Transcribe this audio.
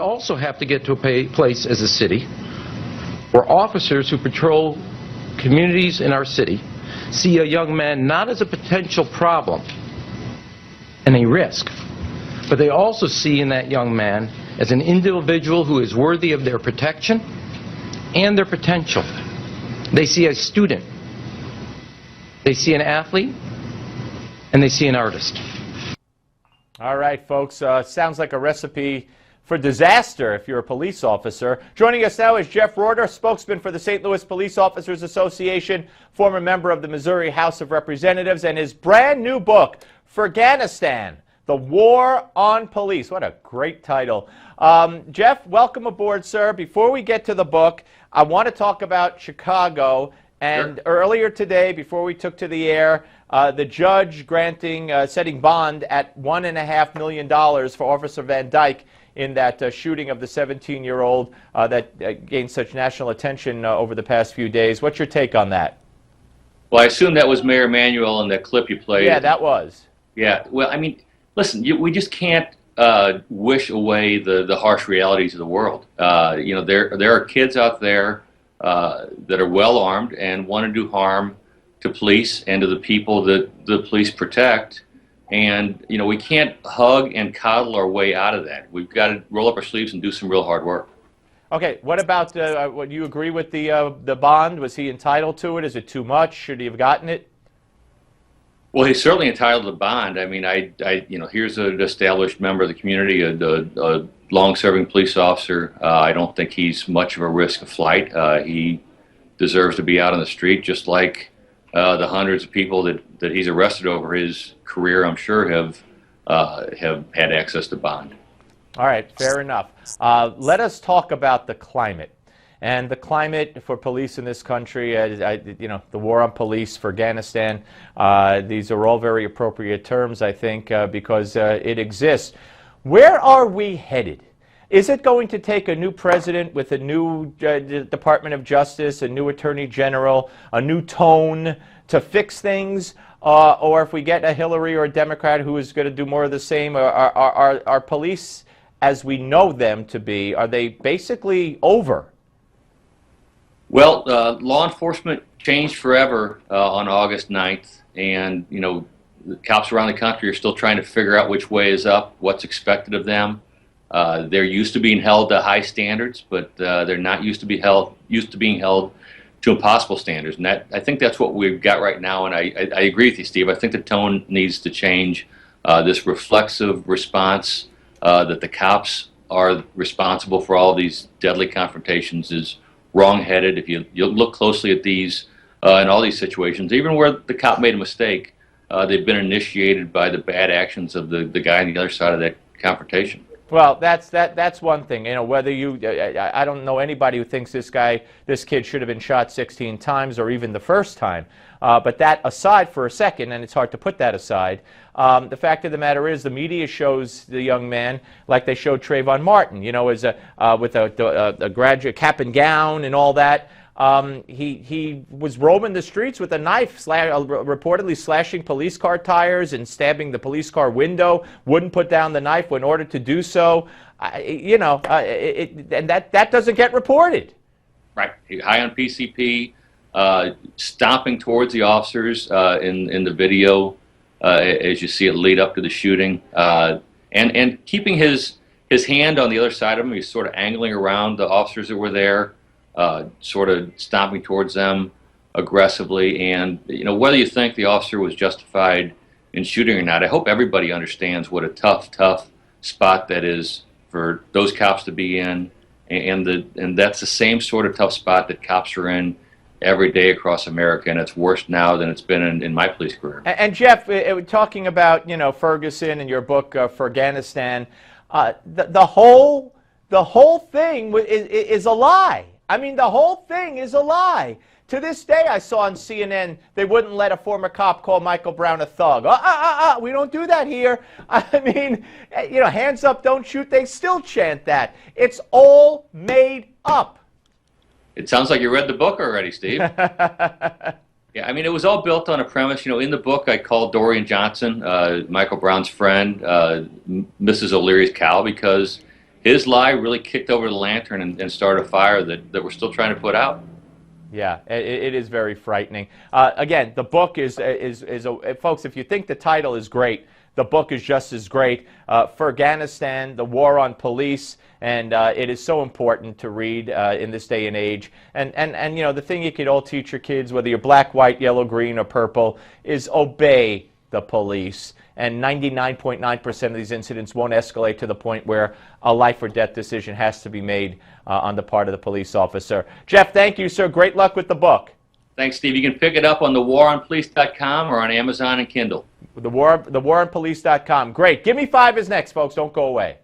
also have to get to a place as a city where officers who patrol communities in our city see a young man not as a potential problem and a risk, but they also see in that young man as an individual who is worthy of their protection and their potential. They see a student, they see an athlete, and they see an artist. All right, folks, sounds like a recipe for disaster if you're a police officer. Joining us now is Jeff Roorda, spokesman for the St. Louis Police Officers Association, former member of the Missouri House of Representatives, and his brand new book, Ferghanistan, The War on Police. What a great title. Jeff, welcome aboard, sir. Before we get to the book, I want to talk about Chicago. And sure. Earlier today, before we took to the air, the judge setting bond at $1.5 million for Officer Van Dyke in that shooting of the 17-year-old that gained such national attention over the past few days. What's your take on that? Well, I assume that was Mayor Emanuel in that clip you played. Yeah, that was. Yeah, well, I mean, listen, we just can't wish away the harsh realities of the world. You know, there are kids out there that are well armed and want to do harm to police and to the people that the police protect. And, you know, we can't hug and coddle our way out of that. We've got to roll up our sleeves and do some real hard work. Okay, what about, do you agree with the bond? Was he entitled to it? Is it too much? Should he have gotten it? Well, he's certainly entitled to bond. I mean, you know, here's an established member of the community, a long-serving police officer. I don't think he's much of a risk of flight. He deserves to be out on the street, just like the hundreds of people that he's arrested over his career, I'm sure, have had access to bond. All right, fair enough. Let us talk about the climate. And the climate for police in this country, you know, the war on police, Ferghanistan, these are all very appropriate terms, I think, because it exists. Where are we headed? Is it going to take a new president with a new Department of Justice, a new Attorney General, a new tone to fix things? Or if we get a Hillary or a Democrat who is going to do more of the same, are police, as we know them to be, are they basically over? Well, law enforcement changed forever on August 9th, and, you know, the cops around the country are still trying to figure out which way is up, what's expected of them. They're used to being held to high standards, but they're not used to being held to impossible standards. And I think that's what we've got right now, and I agree with you, Steve. I think the tone needs to change. This reflexive response that the cops are responsible for all these deadly confrontations is wrong-headed. If you look closely at these, in all these situations, even where the cop made a mistake, they've been initiated by the bad actions of the guy on the other side of that confrontation. Well, that's one thing. You know, whether I don't know anybody who thinks this kid should have been shot 16 times or even the first time. But that aside for a second, and it's hard to put that aside, the fact of the matter is the media shows the young man like they showed Trayvon Martin, you know, as with a graduate cap and gown and all that. He was roaming the streets with a knife, reportedly slashing police car tires and stabbing the police car window, wouldn't put down the knife when ordered to do so. You know, and that doesn't get reported. Right. High on PCP, stomping towards the officers in the video as you see it lead up to the shooting, and keeping his hand on the other side of him. He's sort of angling around the officers that were there, sort of stomping towards them aggressively. And, you know, whether you think the officer was justified in shooting or not, I hope everybody understands what a tough spot that is for those cops to be in, and that's the same sort of tough spot that cops are in every day across America, and it's worse now than it's been in my police career. And Jeff, talking about, you know, Ferguson and your book Ferghanistan, the whole thing is a lie. I mean, the whole thing is a lie. To this day, I saw on CNN they wouldn't let a former cop call Michael Brown a thug. We don't do that here. I mean, you know, hands up, don't shoot. They still chant that. It's all made up. It sounds like you read the book already, Steve. Yeah, I mean, it was all built on a premise. You know, in the book, I called Dorian Johnson, Michael Brown's friend, Mrs. O'Leary's cow, because his lie really kicked over the lantern and started a fire that we're still trying to put out. Yeah, it is very frightening. Again, the book is folks, if you think the title is great, the book is just as great. Ferghanistan, The War on Police, and it is so important to read in this day and age. And you know, the thing you could all teach your kids, whether you're black, white, yellow, green, or purple, is obey the police. And 99.9% of these incidents won't escalate to the point where a life or death decision has to be made on the part of the police officer. Jeff, thank you, sir. Great luck with the book. Thanks, Steve. You can pick it up on thewaronpolice.com or on Amazon and Kindle. Thewaronpolice.com. Great. Give Me 5 is next, folks. Don't go away.